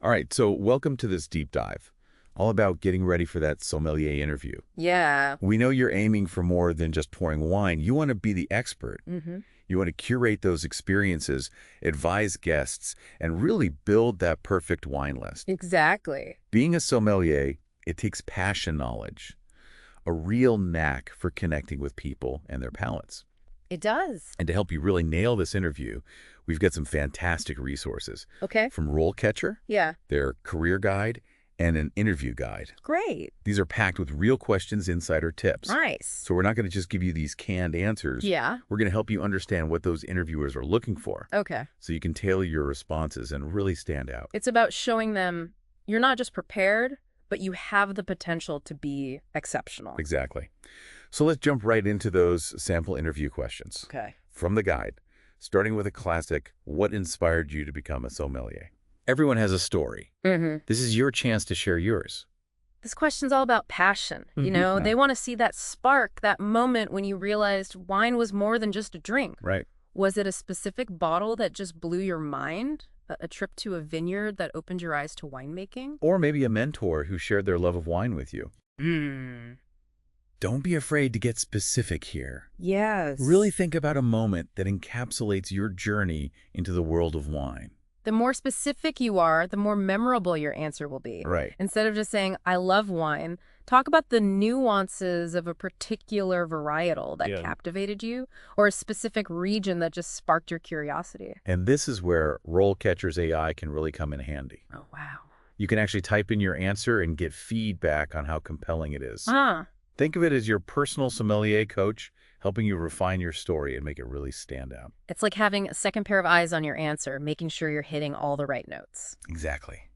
All right, so welcome to this deep dive, all about getting ready for that sommelier interview. Yeah. We know you're aiming for more than just pouring wine. You want to be the expert. You want to curate those experiences, advise guests, and really build that perfect wine list. Exactly. Being a sommelier, it takes passion knowledge, a real knack for connecting with people and their palates. It does. And to help you really nail this interview, we've got some fantastic resources. Okay. From RoleCatcher, Yeah. their career guide, and an interview guide. Great. These are packed with real questions, insider tips. Nice. So we're not going to just give you these canned answers. Yeah. We're going to help you understand what those interviewers are looking for. Okay. So you can tailor your responses and really stand out. It's about showing them you're not just prepared, but you have the potential to be exceptional. Exactly. So let's jump right into those sample interview questions. Okay. From the guide, starting with a classic, what inspired you to become a sommelier? Everyone has a story. This is your chance to share yours. This question's all about passion. You know, Yeah. they want to see that spark, that moment when you realized wine was more than just a drink. Right. Was it a specific bottle that just blew your mind? A trip to a vineyard that opened your eyes to winemaking? Or maybe a mentor who shared their love of wine with you. Don't be afraid to get specific here. Yes. Really think about a moment that encapsulates your journey into the world of wine. The more specific you are, the more memorable your answer will be. Right. Instead of just saying, I love wine, talk about the nuances of a particular varietal that captivated you, or a specific region that just sparked your curiosity. And this is where RoleCatcher's AI can really come in handy. Oh, wow. You can actually type in your answer and get feedback on how compelling it is. Think of it as your personal sommelier coach, helping you refine your story and make it really stand out. It's like having a second pair of eyes on your answer, making sure you're hitting all the right notes. Exactly.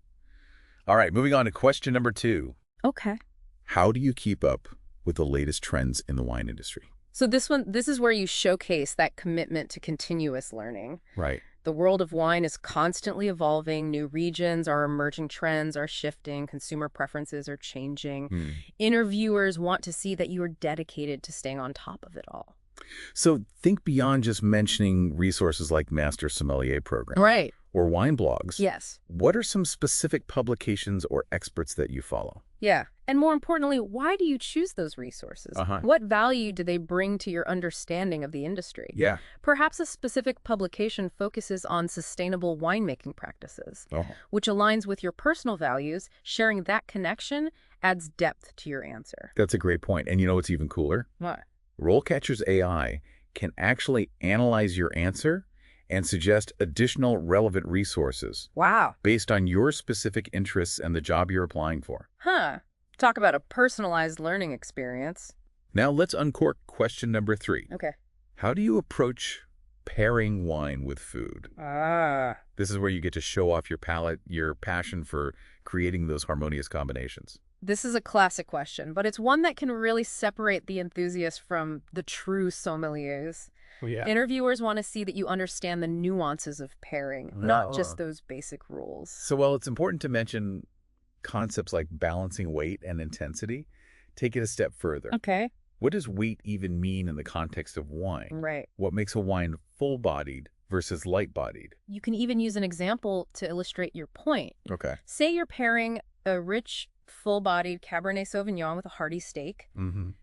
All right, moving on to question number 2. Okay. How do you keep up with the latest trends in the wine industry? So this is where you showcase that commitment to continuous learning. Right. The world of wine is constantly evolving. New regions are emerging, trends are shifting, consumer preferences are changing. Interviewers want to see that you are dedicated to staying on top of it all. So think beyond just mentioning resources like Master Sommelier Program. Right. Or wine blogs. Yes. What are some specific publications or experts that you follow? Yeah. And more importantly, why do you choose those resources? What value do they bring to your understanding of the industry? Yeah. Perhaps a specific publication focuses on sustainable winemaking practices, which aligns with your personal values. Sharing that connection adds depth to your answer. That's a great point. And you know what's even cooler? What? RoleCatcher's AI can actually analyze your answer and suggest additional relevant resources. Wow. Based on your specific interests and the job you're applying for. Talk about a personalized learning experience. Now let's uncork question number 3. Okay. How do you approach pairing wine with food? This is where you get to show off your palate, your passion for creating those harmonious combinations. This is a classic question, but it's one that can really separate the enthusiast from the true sommeliers. Interviewers want to see that you understand the nuances of pairing, not just those basic rules. So while it's important to mention concepts like balancing weight and intensity, take it a step further. Okay. What does weight even mean in the context of wine? Right. What makes a wine full-bodied versus light-bodied? You can even use an example to illustrate your point. Okay. Say you're pairing a rich, full-bodied Cabernet Sauvignon with a hearty steak.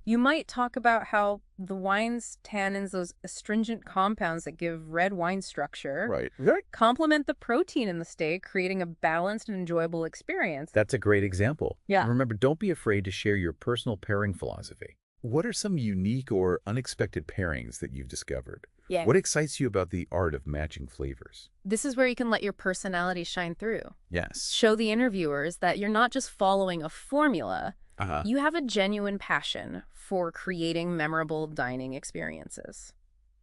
You might talk about how the wine's tannins, those astringent compounds that give red wine structure, complement the protein in the steak, creating a balanced and enjoyable experience. That's a great example. Yeah. Remember, don't be afraid to share your personal pairing philosophy. What are some unique or unexpected pairings that you've discovered? Yeah. What excites you about the art of matching flavors? This is where you can let your personality shine through. Yes. Show the interviewers that you're not just following a formula. You have a genuine passion for creating memorable dining experiences.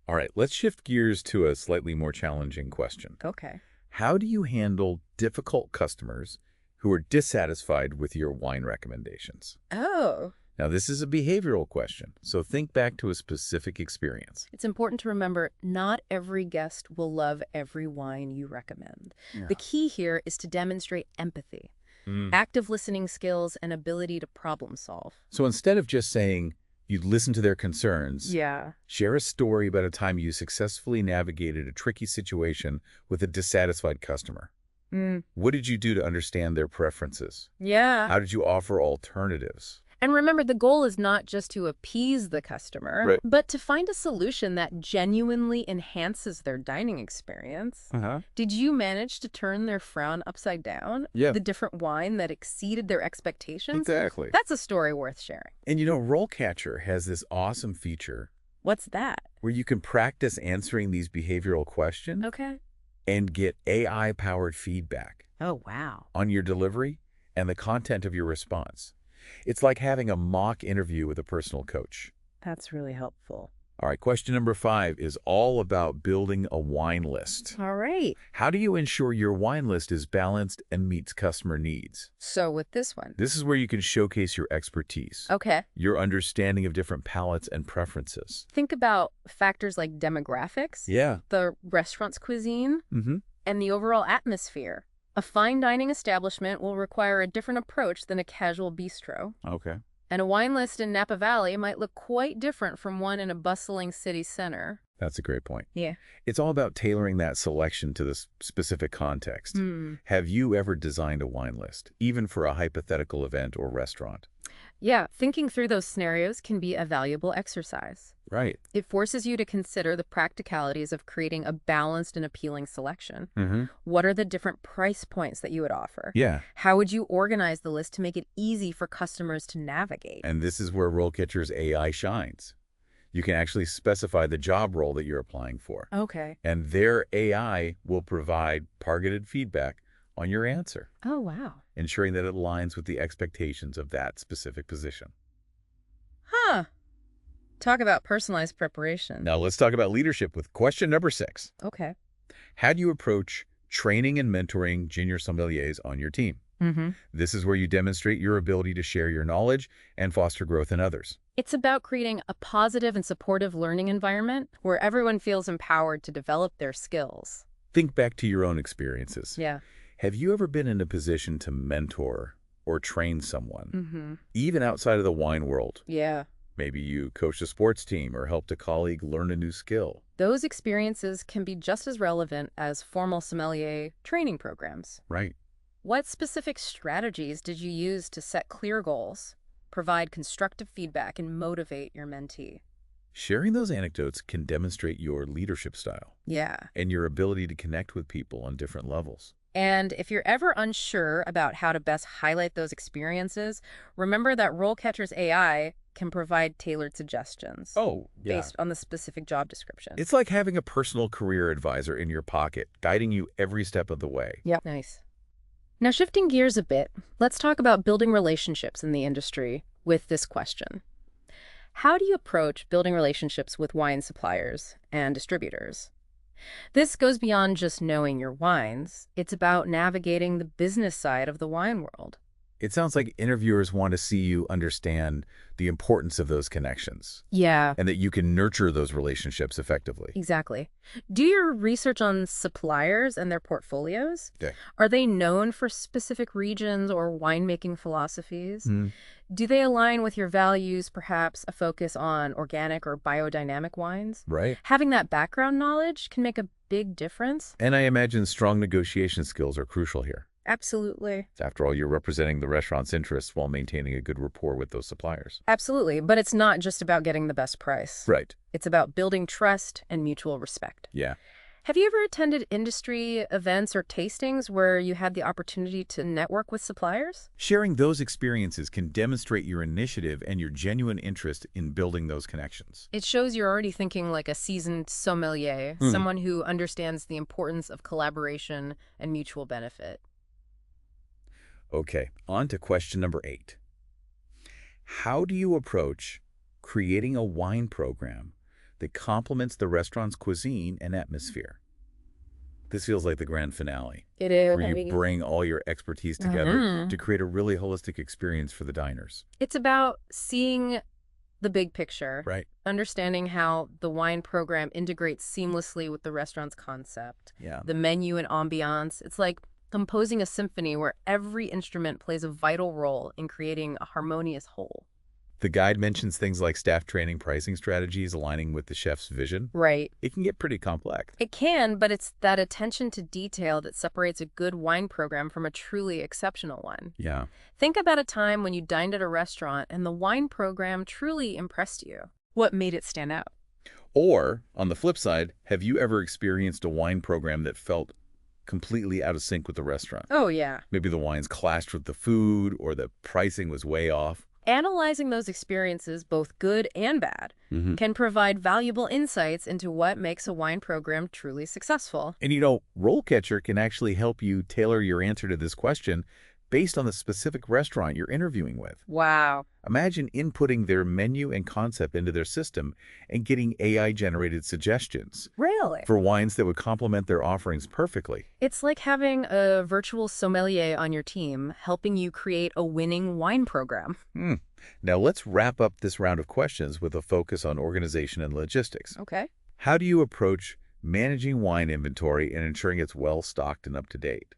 All right, let's shift gears to a slightly more challenging question. Okay. How do you handle difficult customers who are dissatisfied with your wine recommendations? Now, this is a behavioral question, so think back to a specific experience. It's important to remember not every guest will love every wine you recommend. The key here is to demonstrate empathy, active listening skills, and ability to problem solve. So instead of just saying you'd listen to their concerns, share a story about a time you successfully navigated a tricky situation with a dissatisfied customer. What did you do to understand their preferences? Yeah. How did you offer alternatives? And remember, the goal is not just to appease the customer, Right. but to find a solution that genuinely enhances their dining experience. Did you manage to turn their frown upside down? Yeah. The different wine that exceeded their expectations? Exactly. That's a story worth sharing. And RoleCatcher has this awesome feature. What's that? Where you can practice answering these behavioral questions. Okay. And get AI-powered feedback. Oh, wow. On your delivery and the content of your response. It's like having a mock interview with a personal coach. That's really helpful. All right, question number 5 is all about building a wine list. All right. How do you ensure your wine list is balanced and meets customer needs? So with this one. This is where you can showcase your expertise. Okay. Your understanding of different palates and preferences. Think about factors like demographics. Yeah. The restaurant's cuisine. And the overall atmosphere. A fine dining establishment will require a different approach than a casual bistro. Okay. And a wine list in Napa Valley might look quite different from one in a bustling city center. That's a great point. Yeah. It's all about tailoring that selection to the specific context. Have you ever designed a wine list, even for a hypothetical event or restaurant? Yeah, thinking through those scenarios can be a valuable exercise. Right. It forces you to consider the practicalities of creating a balanced and appealing selection. What are the different price points that you would offer? Yeah. How would you organize the list to make it easy for customers to navigate? And this is where RoleCatcher's AI shines. You can actually specify the job role that you're applying for. Okay. And their AI will provide targeted feedback on your answer. Oh, wow. Ensuring that it aligns with the expectations of that specific position. Huh. Talk about personalized preparation. Now let's talk about leadership with question number 6. Okay. How do you approach training and mentoring junior sommeliers on your team? This is where you demonstrate your ability to share your knowledge and foster growth in others. It's about creating a positive and supportive learning environment where everyone feels empowered to develop their skills. Think back to your own experiences. Yeah. Have you ever been in a position to mentor or train someone, even outside of the wine world? Yeah. Maybe you coached a sports team or helped a colleague learn a new skill. Those experiences can be just as relevant as formal sommelier training programs. Right. What specific strategies did you use to set clear goals, provide constructive feedback, and motivate your mentee? Sharing those anecdotes can demonstrate your leadership style. Yeah. And your ability to connect with people on different levels. And if you're ever unsure about how to best highlight those experiences, remember that RoleCatcher's AI can provide tailored suggestions. Oh, yeah. Based on the specific job description. It's like having a personal career advisor in your pocket, guiding you every step of the way. Yep. Nice. Now, shifting gears a bit, let's talk about building relationships in the industry with this question. How do you approach building relationships with wine suppliers and distributors? This goes beyond just knowing your wines. It's about navigating the business side of the wine world. It sounds like interviewers want to see you understand the importance of those connections. Yeah. And that you can nurture those relationships effectively. Exactly. Do your research on suppliers and their portfolios. Okay. Are they known for specific regions or winemaking philosophies? Do they align with your values, perhaps a focus on organic or biodynamic wines? Right. Having that background knowledge can make a big difference. And I imagine strong negotiation skills are crucial here. Absolutely. After all, you're representing the restaurant's interests while maintaining a good rapport with those suppliers. Absolutely. But it's not just about getting the best price. Right. It's about building trust and mutual respect. Yeah. Have you ever attended industry events or tastings where you had the opportunity to network with suppliers? Sharing those experiences can demonstrate your initiative and your genuine interest in building those connections. It shows you're already thinking like a seasoned sommelier, someone who understands the importance of collaboration and mutual benefit. Okay, on to question number 8. How do you approach creating a wine program that complements the restaurant's cuisine and atmosphere? This feels like the grand finale. It is. Where you bring all your expertise together to create a really holistic experience for the diners. It's about seeing the big picture. Right. Understanding how the wine program integrates seamlessly with the restaurant's concept. Yeah. The menu and ambiance. It's like composing a symphony where every instrument plays a vital role in creating a harmonious whole. The guide mentions things like staff training, pricing strategies aligning with the chef's vision. Right. It can get pretty complex. It can, but it's that attention to detail that separates a good wine program from a truly exceptional one. Yeah. Think about a time when you dined at a restaurant and the wine program truly impressed you. What made it stand out? Or, on the flip side, have you ever experienced a wine program that felt completely out of sync with the restaurant? Oh, yeah. Maybe the wines clashed with the food or the pricing was way off. Analyzing those experiences, both good and bad, can provide valuable insights into what makes a wine program truly successful. And RoleCatcher can actually help you tailor your answer to this question based on the specific restaurant you're interviewing with. Wow. Imagine inputting their menu and concept into their system and getting AI-generated suggestions Really? for wines that would complement their offerings perfectly. It's like having a virtual sommelier on your team helping you create a winning wine program. Now let's wrap up this round of questions with a focus on organization and logistics. Okay. How do you approach managing wine inventory and ensuring it's well-stocked and up-to-date?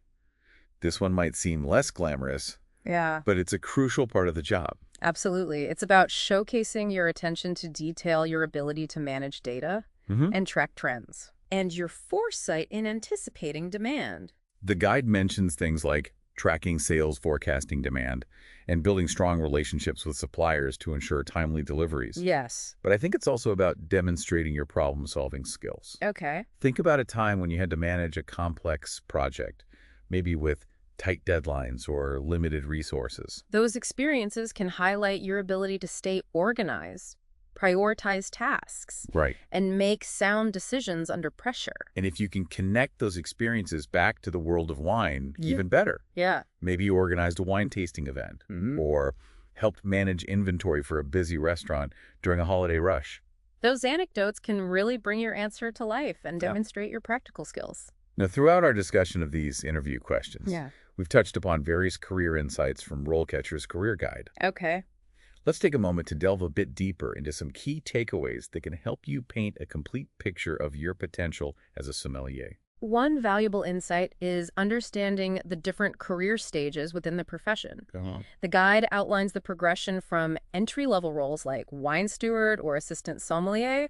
This one might seem less glamorous, Yeah. but it's a crucial part of the job. Absolutely. It's about showcasing your attention to detail, your ability to manage data and track trends, and your foresight in anticipating demand. The guide mentions things like tracking sales, forecasting demand, and building strong relationships with suppliers to ensure timely deliveries. Yes. But I think it's also about demonstrating your problem-solving skills. Okay. Think about a time when you had to manage a complex project, maybe with tight deadlines or limited resources. Those experiences can highlight your ability to stay organized, prioritize tasks, Right. and make sound decisions under pressure. And if you can connect those experiences back to the world of wine, Yeah. even better. Yeah. Maybe you organized a wine tasting event or helped manage inventory for a busy restaurant during a holiday rush. Those anecdotes can really bring your answer to life and demonstrate your practical skills. Now, throughout our discussion of these interview questions, we've touched upon various career insights from RoleCatcher's Career Guide. Okay. Let's take a moment to delve a bit deeper into some key takeaways that can help you paint a complete picture of your potential as a sommelier. One valuable insight is understanding the different career stages within the profession. The guide outlines the progression from entry-level roles like wine steward or assistant sommelier,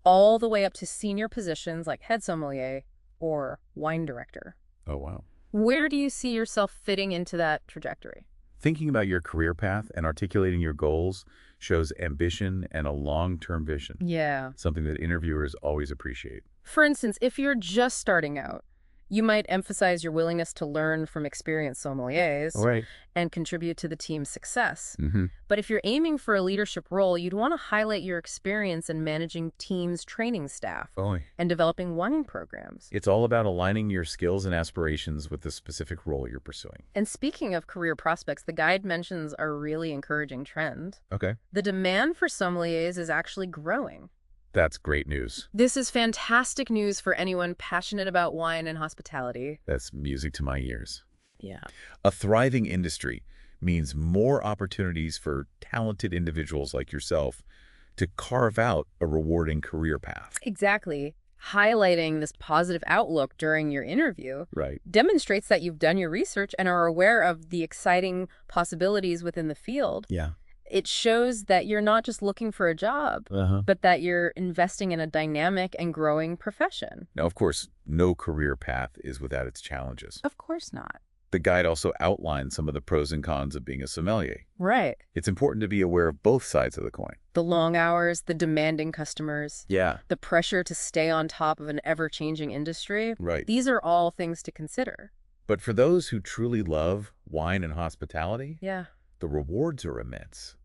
all the way up to senior positions like head sommelier or wine director. Oh, wow. Where do you see yourself fitting into that trajectory? Thinking about your career path and articulating your goals shows ambition and a long-term vision, Yeah. something that interviewers always appreciate. For instance, if you're just starting out, you might emphasize your willingness to learn from experienced sommeliers Right. and contribute to the team's success. But if you're aiming for a leadership role, you'd want to highlight your experience in managing teams, training staff, and developing wine programs. It's all about aligning your skills and aspirations with the specific role you're pursuing. And speaking of career prospects, the guide mentions a really encouraging trend. Okay. The demand for sommeliers is actually growing. That's great news. This is fantastic news for anyone passionate about wine and hospitality. That's music to my ears. Yeah. A thriving industry means more opportunities for talented individuals like yourself to carve out a rewarding career path. Exactly. Highlighting this positive outlook during your interview demonstrates that you've done your research and are aware of the exciting possibilities within the field. Yeah. It shows that you're not just looking for a job, but that you're investing in a dynamic and growing profession. Now, of course, no career path is without its challenges. Of course not. The guide also outlines some of the pros and cons of being a sommelier. Right. It's important to be aware of both sides of the coin. The long hours, the demanding customers, the pressure to stay on top of an ever-changing industry. Right. These are all things to consider. But for those who truly love wine and hospitality, the rewards are immense.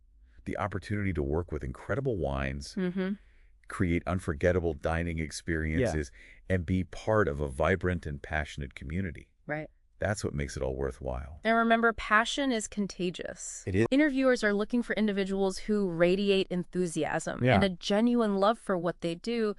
The opportunity to work with incredible wines, create unforgettable dining experiences, and be part of a vibrant and passionate community. Right. That's what makes it all worthwhile. And remember, passion is contagious. It is. Interviewers are looking for individuals who radiate enthusiasm and a genuine love for what they do.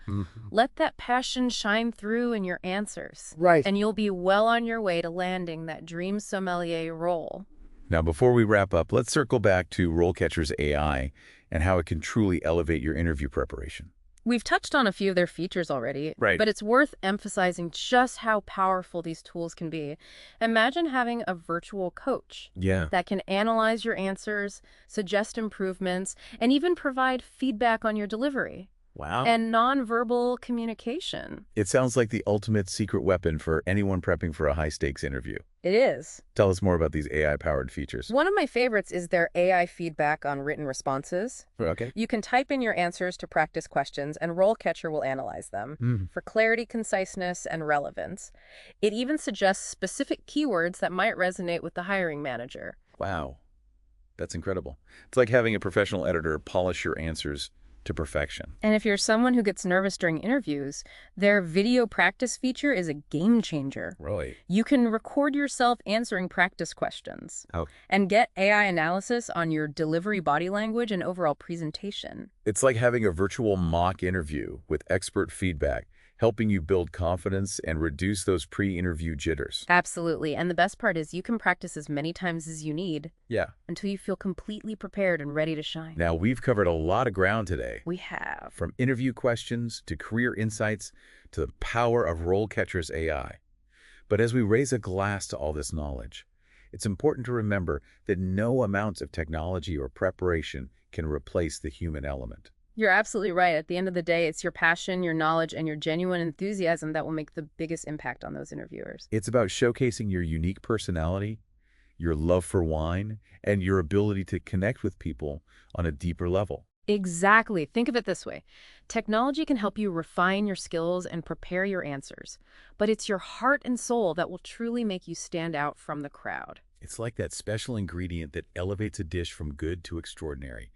Let that passion shine through in your answers. Right. And you'll be well on your way to landing that dream sommelier role. Now, before we wrap up, let's circle back to RoleCatcher's AI and how it can truly elevate your interview preparation. We've touched on a few of their features already, Right. but it's worth emphasizing just how powerful these tools can be. Imagine having a virtual coach Yeah. that can analyze your answers, suggest improvements, and even provide feedback on your delivery. Wow. And nonverbal communication. It sounds like the ultimate secret weapon for anyone prepping for a high-stakes interview. It is. Tell us more about these AI-powered features. One of my favorites is their AI feedback on written responses. Okay. You can type in your answers to practice questions, and RoleCatcher will analyze them for clarity, conciseness, and relevance. It even suggests specific keywords that might resonate with the hiring manager. Wow. That's incredible. It's like having a professional editor polish your answers to perfection. And if you're someone who gets nervous during interviews, their video practice feature is a game changer. Really? You can record yourself answering practice questions Oh. and get AI analysis on your delivery, body language, and overall presentation. It's like having a virtual mock interview with expert feedback, helping you build confidence and reduce those pre-interview jitters. Absolutely. And the best part is you can practice as many times as you need Yeah. until you feel completely prepared and ready to shine. Now, we've covered a lot of ground today. We have. From interview questions to career insights to the power of RoleCatcher's AI. But as we raise a glass to all this knowledge, it's important to remember that no amount of technology or preparation can replace the human element. You're absolutely right. At the end of the day, it's your passion, your knowledge, and your genuine enthusiasm that will make the biggest impact on those interviewers. It's about showcasing your unique personality, your love for wine, and your ability to connect with people on a deeper level. Exactly. Think of it this way. Technology can help you refine your skills and prepare your answers, but it's your heart and soul that will truly make you stand out from the crowd. It's like that special ingredient that elevates a dish from good to extraordinary.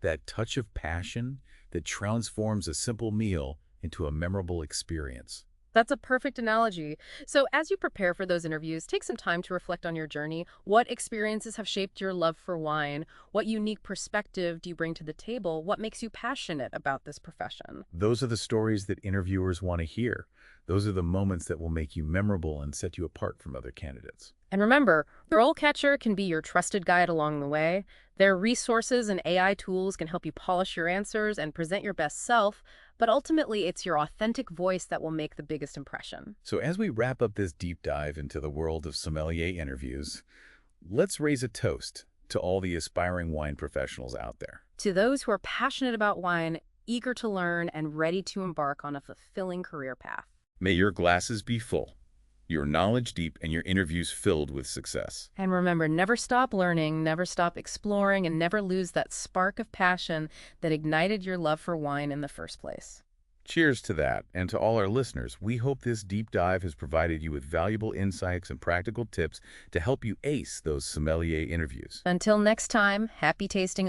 That touch of passion that transforms a simple meal into a memorable experience. That's a perfect analogy. So as you prepare for those interviews, take some time to reflect on your journey. What experiences have shaped your love for wine? What unique perspective do you bring to the table? What makes you passionate about this profession? Those are the stories that interviewers want to hear. Those are the moments that will make you memorable and set you apart from other candidates. And remember, RoleCatcher can be your trusted guide along the way. Their resources and AI tools can help you polish your answers and present your best self, but ultimately it's your authentic voice that will make the biggest impression. So as we wrap up this deep dive into the world of sommelier interviews, let's raise a toast to all the aspiring wine professionals out there. To those who are passionate about wine, eager to learn, and ready to embark on a fulfilling career path. May your glasses be full, your knowledge deep, and your interviews filled with success. And remember, never stop learning, never stop exploring, and never lose that spark of passion that ignited your love for wine in the first place. Cheers to that, and to all our listeners, we hope this deep dive has provided you with valuable insights and practical tips to help you ace those sommelier interviews. Until next time, happy tasting.